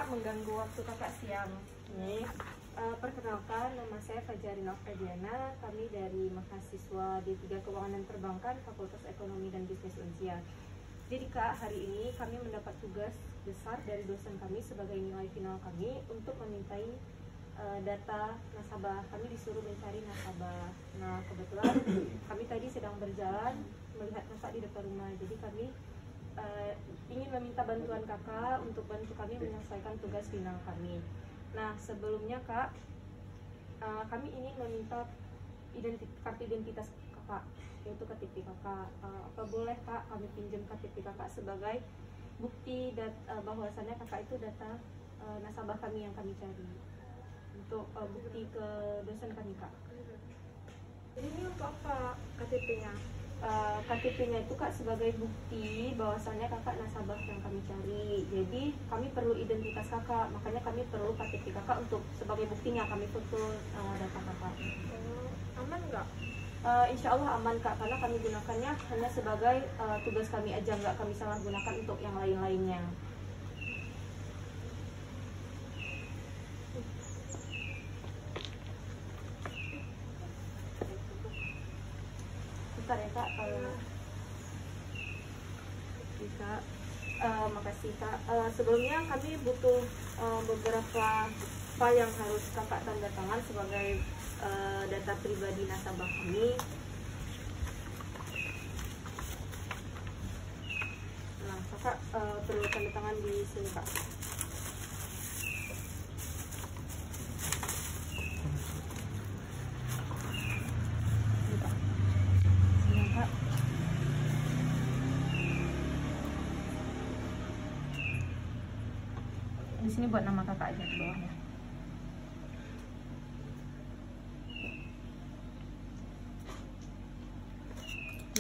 mengganggu waktu kakak siang. Nih, perkenalkan, nama saya Fajarina Oktaviana. Kami dari mahasiswa D3 Keuangan dan Perbankan, Fakultas Ekonomi dan Bisnis Unsia. Jadi kak, hari ini kami mendapat tugas besar dari dosen kami sebagai nilai final kami untuk memintai data nasabah. Kami disuruh mencari nasabah. Nah, kebetulan kami tadi sedang berjalan melihat kakak di depan rumah. Jadi kami ingin meminta bantuan kakak untuk bantu kami menyelesaikan tugas final kami. Nah, sebelumnya kak, kami ingin meminta kartu identitas kakak, yaitu KTP kakak. Apa boleh kak kami pinjam KTP kakak sebagai bukti bahwasannya kakak itu data nasabah kami yang kami cari, untuk bukti ke dosen kami kak. Jadi ini untuk apa KTP-nya? KTP-nya itu kak sebagai bukti bahwasannya kakak nasabah yang kami cari. Jadi kami perlu identitas kakak, makanya kami perlu KTP kakak untuk sebagai buktinya kami foto data kakak. Aman nggak? Insya Allah aman kak, karena kami gunakannya hanya sebagai tugas kami aja, nggak kami salah gunakan untuk yang lain-lainnya. Bentar ya kak, makasih kak. Sebelumnya kami butuh beberapa file yang harus kakak tanda tangan sebagai data pribadi nasabah kami. Nah, kakak perlu tanda tangan di sini kak. Ini kak. Sini kak. Di sini buat nama kakak aja di bawahnya.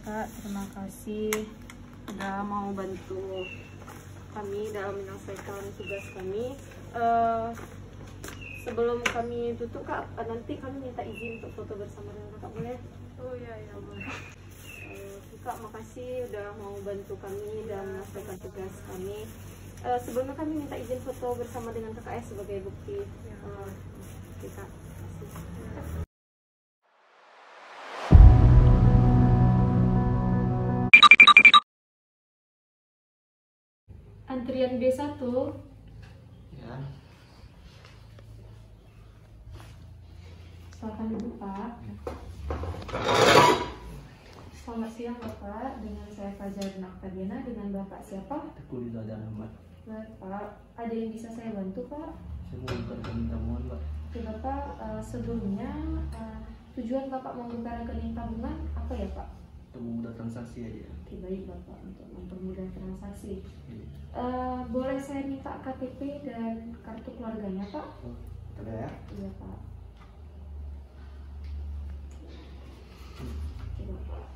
Kak, terima kasih sudah mau bantu kami dalam menyelesaikan tugas kami. Sebelum kami tutup kak, nanti kami minta izin untuk foto bersama dengan kakak, boleh? Oh iya boleh. Kak, makasih udah mau bantu kami dalam menyelesaikan tugas kami. Sebelumnya kami minta izin foto bersama dengan kakak ya sebagai bukti. Oke kak, makasih. Antrian B1 ya. Silakan duduk Pak. Selamat siang Bapak, dengan saya Fajarina Oktaviana. Dengan Bapak siapa? Teguh Rizal Ahmad. Baik Pak, ada yang bisa saya bantu Pak? Saya mau buka rekening tabungan Pak. Oke Bapak, sebelumnya tujuan Bapak membuka rekening tabungan apa ya Pak? Untuk memudahkan transaksi aja. Oke baik Bapak, untuk mempermudah transaksi. Boleh saya minta KTP dan kartu keluarganya Pak? Oh, ada ya? Iya Pak. Oke, Bapak.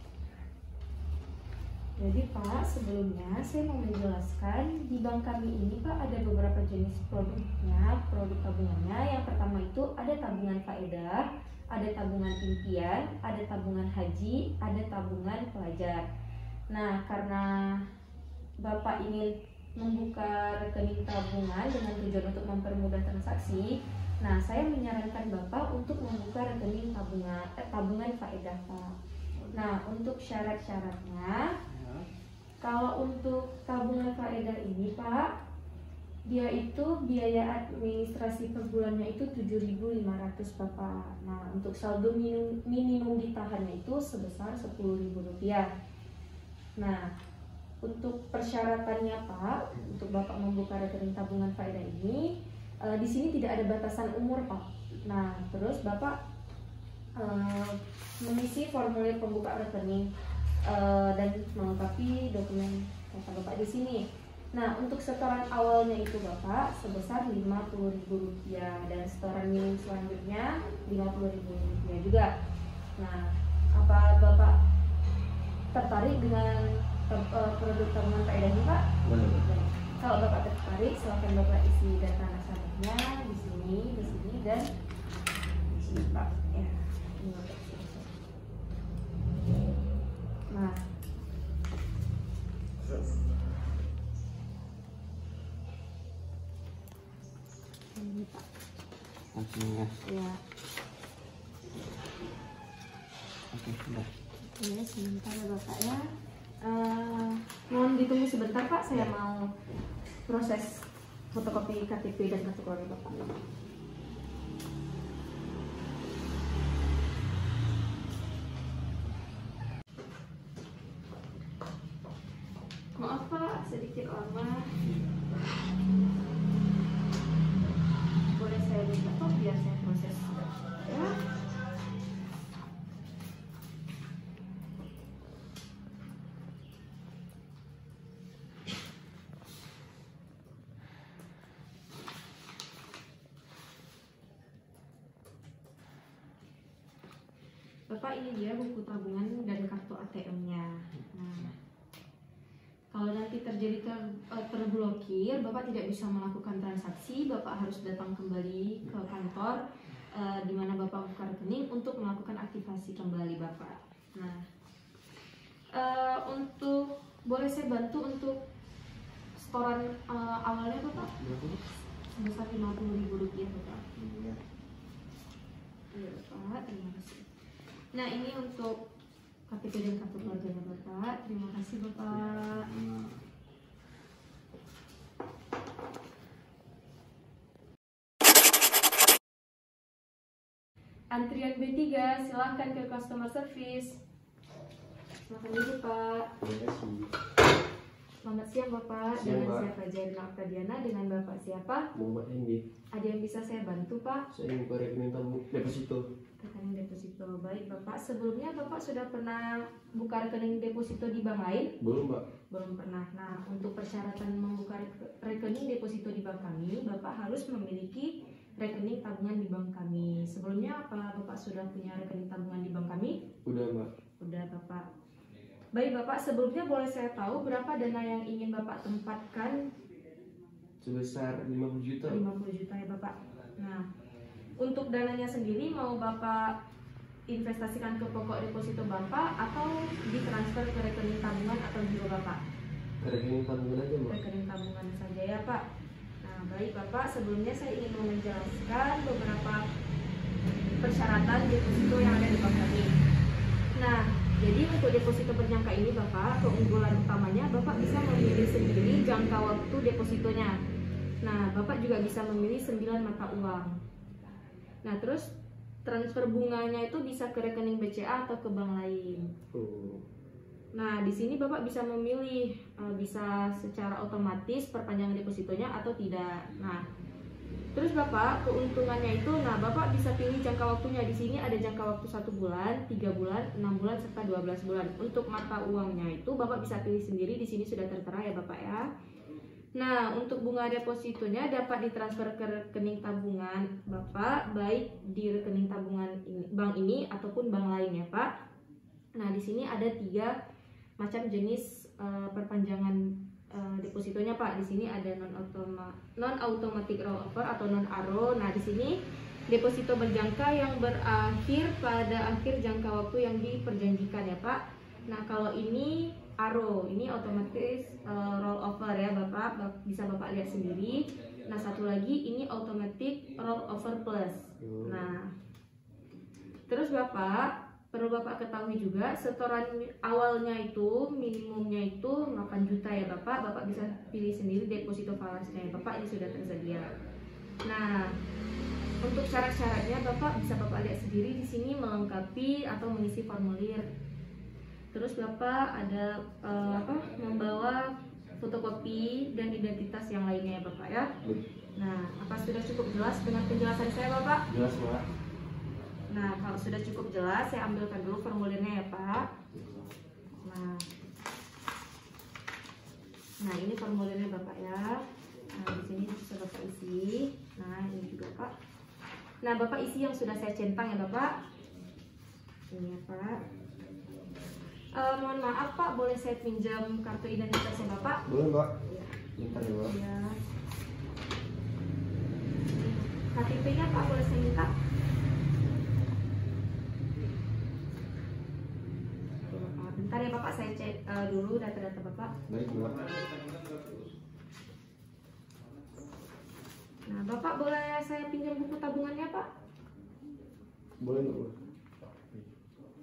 Jadi Pak, sebelumnya saya mau menjelaskan di bank kami ini Pak ada beberapa jenis produknya, produk tabungannya. Yang pertama itu ada tabungan faedah, ada tabungan impian, ada tabungan haji, ada tabungan pelajar. Nah, karena Bapak ingin membuka rekening tabungan dengan tujuan untuk mempermudah transaksi, nah saya menyarankan Bapak untuk membuka rekening tabungan faedah Pak. Nah, untuk syarat-syaratnya, kalau untuk tabungan faedah ini Pak, dia itu biaya administrasi per bulannya itu 7.500 Bapak. Nah, untuk saldo minimum ditahannya itu sebesar Rp10.000. Nah, untuk persyaratannya Pak, untuk Bapak membuka rekening tabungan faedah ini, di sini tidak ada batasan umur Pak. Nah, terus Bapak mengisi formulir pembuka rekening dan melengkapi dokumen data Bapak di sini. Nah, untuk setoran awalnya itu Bapak sebesar Rp50.000 dan setoran minimum selanjutnya Rp50.000 juga. Nah, apa Bapak tertarik dengan produk tabungan faedah ini Pak? Boleh. Kalau Bapak tertarik, silakan Bapak isi data nasabahnya di sini, dan di sini Pak. Ya, ini Bapak. Nah, Langsung ya. Ya. Oke, udah. Oke, sebentar ya Bapak ya. Mohon ditunggu sebentar Pak, saya mau proses fotokopi KTP dan kartu keluarga Bapak. Maaf Pak, sedikit lama. Boleh saya minta Pak biar saya proses ya. Bapak, ini dia buku tabungan dan kartu ATM-nya. Nah, kalau nanti terjadi terblokir, Bapak tidak bisa melakukan transaksi, Bapak harus datang kembali ke kantor di mana Bapak buka rekening untuk melakukan aktivasi kembali Bapak. Nah, untuk boleh saya bantu untuk setoran awalnya Bapak? Sebesar Rp50.000 Bapak. Iya. Iya Bapak, terima kasih. Nah, ini untuk KTP dan kartu keluarganya Bapak. Terima kasih Bapak. Antrian B3, silahkan ke customer service. Silahkan dulu Pak. Terima kasih. Selamat siang Bapak. Siang, Dengan Pak. siapa Jairina Apradiana, dengan Bapak siapa? Muhammad Hendy, Ada yang bisa saya bantu Pak? saya ingin ke rekening tamu deposito. Rekening deposito. Baik Bapak, sebelumnya Bapak sudah pernah buka rekening deposito di bank lain? Belum, Pak. Belum pernah. Nah, untuk persyaratan membuka rekening deposito di bank kami, Bapak harus memiliki rekening tabungan di bank kami. Sebelumnya apa Bapak sudah punya rekening tabungan di bank kami? Udah, Mbak. Udah Bapak. Baik Bapak, sebelumnya boleh saya tahu berapa dana yang ingin Bapak tempatkan? Sebesar 50 juta. 50 juta ya Bapak. Nah, untuk dananya sendiri mau Bapak investasikan ke pokok deposito Bapak atau ditransfer ke rekening tabungan atau giro Bapak? Ke rekening tabungan aja, Mbak. Rekening tabungan saja ya Pak. Nah, baik Bapak, sebelumnya saya ingin menjelaskan beberapa persyaratan deposito yang ada di bank kami. Nah, jadi untuk deposito berjangka ini Bapak, keunggulan utamanya Bapak bisa memilih sendiri jangka waktu depositonya. Nah, Bapak juga bisa memilih 9 mata uang. Nah, terus transfer bunganya itu bisa ke rekening BCA atau ke bank lain. Oh. Nah, di sini Bapak bisa memilih bisa secara otomatis perpanjangan depositonya atau tidak. Nah, terus Bapak keuntungannya itu, nah Bapak bisa pilih jangka waktunya. Di sini ada jangka waktu 1 bulan, 3 bulan, 6 bulan serta 12 bulan. Untuk mata uangnya itu Bapak bisa pilih sendiri. Di sini sudah tertera ya Bapak ya. Nah, untuk bunga depositonya dapat ditransfer ke rekening tabungan Bapak, baik di rekening tabungan bank ini ataupun bank lain ya Pak. Nah, di sini ada 3 macam jenis perpanjangan depositonya Pak. Di sini ada non automatic rollover atau non ARO. Nah, di sini deposito berjangka yang berakhir pada akhir jangka waktu yang diperjanjikan ya Pak. Nah, kalau ini ARO, ini otomatis rollover ya Bapak, bisa Bapak lihat sendiri. Nah, satu lagi ini automatic rollover plus. Nah, terus Bapak perlu Bapak ketahui juga setoran awalnya itu minimumnya itu 8 juta ya Bapak. Bapak bisa pilih sendiri deposito falasnya ya Bapak, ini sudah tersedia. Nah, untuk syarat-syaratnya Bapak bisa Bapak lihat sendiri di sini melengkapi atau mengisi formulir. Terus Bapak ada membawa fotokopi dan identitas yang lainnya ya Bapak ya. Nah, apa sudah cukup jelas dengan penjelasan saya Bapak? Jelas, Pak. Nah, kalau sudah cukup jelas, saya ambilkan dulu formulirnya ya Pak. Nah, ini formulirnya Bapak ya. Nah, di sini bisa Bapak isi. Nah, ini juga Pak. Nah, Bapak isi yang sudah saya centang ya Bapak. Ini ya Pak. Mohon maaf Pak, boleh saya pinjam kartu identitasnya Bapak? Boleh, Pak. Bentar ya, Pak. Ya. KTP-nya Pak boleh saya minta? Bentar ya Bapak, saya cek dulu data-data Bapak. Baik, Pak. Nah, Bapak boleh saya pinjam buku tabungannya, Pak? Boleh nggak, Bu?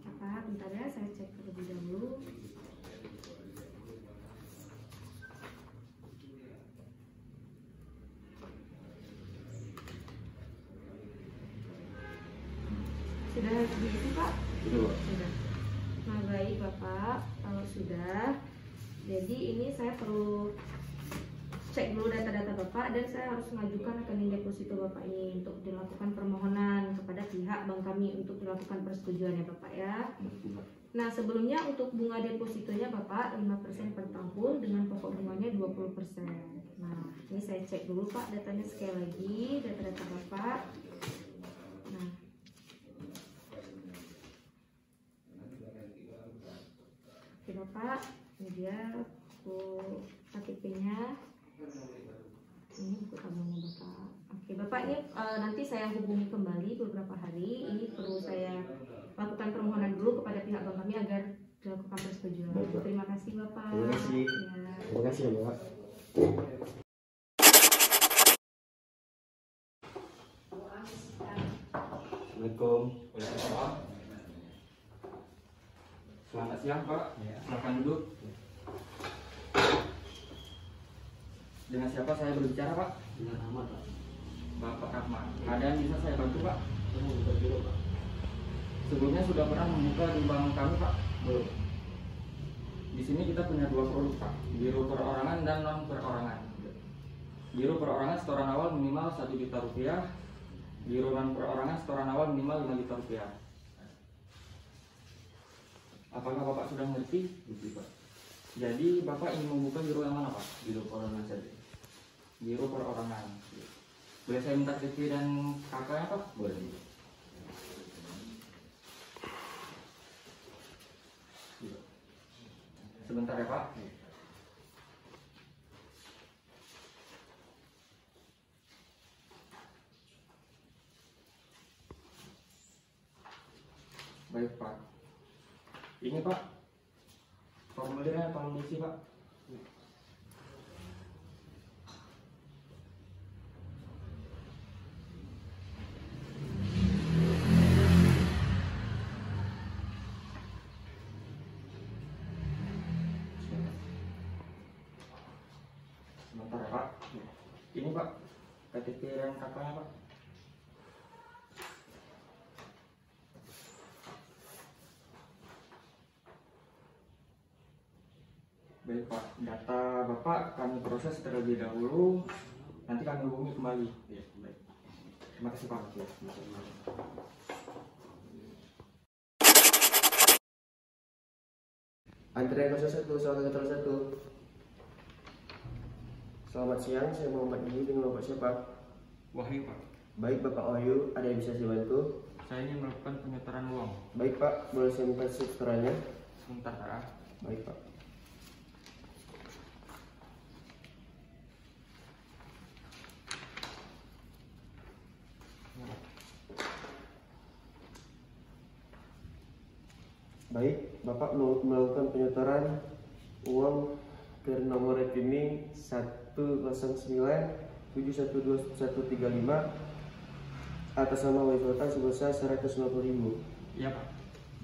Apa? Bentar ya, saya cek terlebih dahulu. Sudah diisi, Pak? Itu, Pak. Sudah. Nah, baik Bapak, kalau sudah, jadi ini saya perlu cek dulu data-data Bapak dan saya harus mengajukan rekening deposito Bapak ini untuk dilakukan permohonan kepada pihak bank kami untuk dilakukan persetujuannya Bapak ya. Nah, sebelumnya untuk bunga depositonya Bapak 5% per tahun dengan pokok bunganya 20%. Nah, ini saya cek dulu Pak datanya sekali lagi, data-data Bapak. Nah, oke Bapak, ini dia buku KTP-nya. Ini buku tabungannya Bapak. Oke Bapak, ini nanti saya hubungi kembali beberapa hari. Ini perlu saya lakukan permohonan dulu kepada pihak bank kami agar dilakukan persetujuan. Baik, Pak. Terima kasih Bapak. Terima kasih. Ya. Terima kasih ya, Pak. Assalamualaikum. Waalaikumsalam. Selamat siang Pak, silakan duduk. Dengan siapa saya berbicara Pak? Dengan Ahmad, Pak. Bapak Ahmad. Ada yang bisa saya bantu Pak? Saya mau buka biro, Pak. Sebelumnya sudah pernah membuka di bank kami Pak? Belum. Di sini kita punya dua produk Pak, biro perorangan dan non perorangan. Biro perorangan setoran awal minimal 1 juta rupiah, biro non perorangan setoran awal minimal 5 juta rupiah. Apakah Bapak sudah mengerti? Gitu, Pak. Jadi Bapak ingin membuka biro yang mana Pak? Biro perorangan saja. Biro perorangan. Boleh saya minta KTP dan kakaknya Pak? Boleh. Sebentar ya Pak. Baik Pak. Ini Pak, formulirnya tolong diisi Pak. Sebentar ya Pak. Ini Pak, KTP dan kakaknya Pak. Baik Pak, data Bapak kami proses terlebih dahulu, nanti kami hubungi kembali. Ya, baik. Terima kasih Pak. Ya, sama-sama. Antrian 01, soal kantor 1. Selamat siang, saya Muhammad ini dengan Bapak siapa? Wahyu Pak, Baik Bapak Wahyu, ada yang bisa saya bantu? saya ingin melakukan penyetoran uang. Baik Pak, boleh saya minta setorannya? Sebentar Pak. Baik Pak. Baik, Bapak mau melakukan penyetoran uang ke nomor rekening 109712135 atas nama Wisata sebesar 150.000. Iya Pak.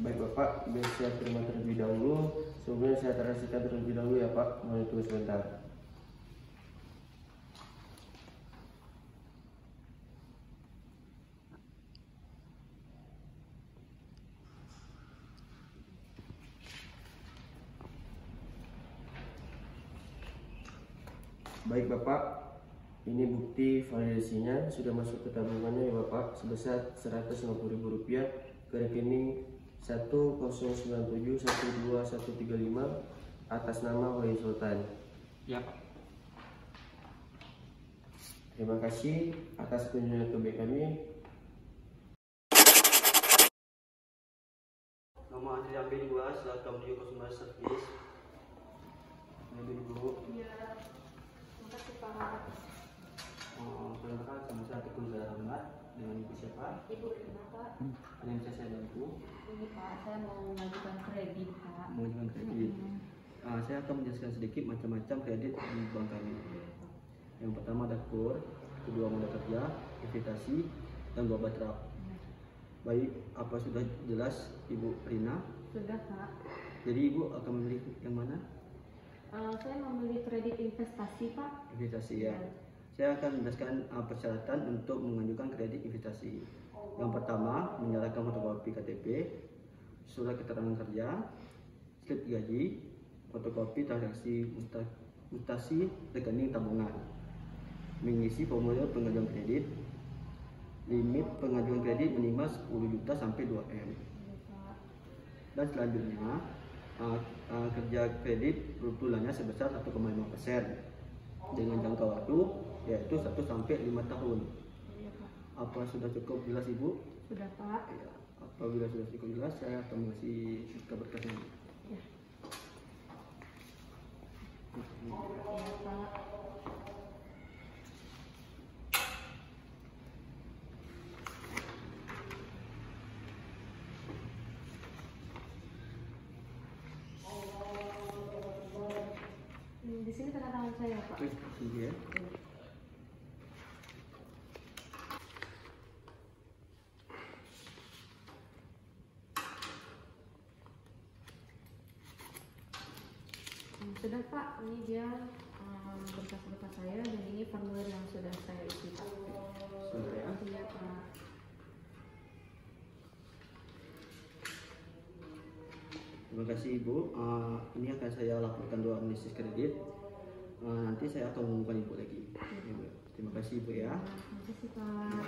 Baik Bapak, biar saya terima terlebih dahulu. Sebelumnya saya transaksikan terlebih dahulu ya Pak. Mohon tunggu sebentar. Baik Bapak, ini bukti validasinya sudah masuk ke tabungannya ya Bapak sebesar Rp150.000 ke rekening 109712135 atas nama Wahyu Sultan. Iya Pak. Terima kasih atas kunjungan ke bank kami. Nomor antrian B2 silakan menuju 09 servis. Ini dulu. Iya. Terima kasih Pak. Perkenalkan sama saya Teguh Zahra dengan ibu siapa? Ibu kenapa? Ada yang bisa saya bantu? Ini Pak, saya mau mengajukan kredit Pak. Mengajukan kredit. Saya akan menjelaskan sedikit macam-macam kredit di bank kami. Yang pertama ada KUR, kedua modal kerja, investasi, dan 2 batrap. Baik, apa sudah jelas Ibu Rina? Sudah, Pak. Jadi Ibu akan memilih yang mana? Saya memilih kredit investasi, Pak. Investasi ya. Saya akan menjelaskan persyaratan untuk mengajukan kredit investasi. Yang pertama, menyerahkan fotokopi KTP, surat keterangan kerja, slip gaji, fotokopi transaksi mutasi rekening tabungan, mengisi formulir pengajuan kredit, limit pengajuan kredit minimal 10 juta sampai 2M. Dan selanjutnya, kerja kredit bulannya sebesar 1,5% dengan jangka waktu yaitu 1 sampai 5 tahun. Apa sudah cukup jelas Ibu? Sudah, Pak. Ya, apabila sudah cukup jelas, saya akan mengasih berkasnya. Ya. Ya, Pak. Di sini tanda tangan saya, Pak. Oke, tinggi ya. Sudah, Pak, ini dia berkas-berkas saya dan ini formulir yang sudah saya isi, Pak. Sudah ya. Iya, Pak. Terima kasih Ibu. Ini akan saya laporkan 2 analisis kredit. Nanti saya akan mengumumkan Ibu lagi. Terima kasih Ibu ya. Terima kasih, Pak.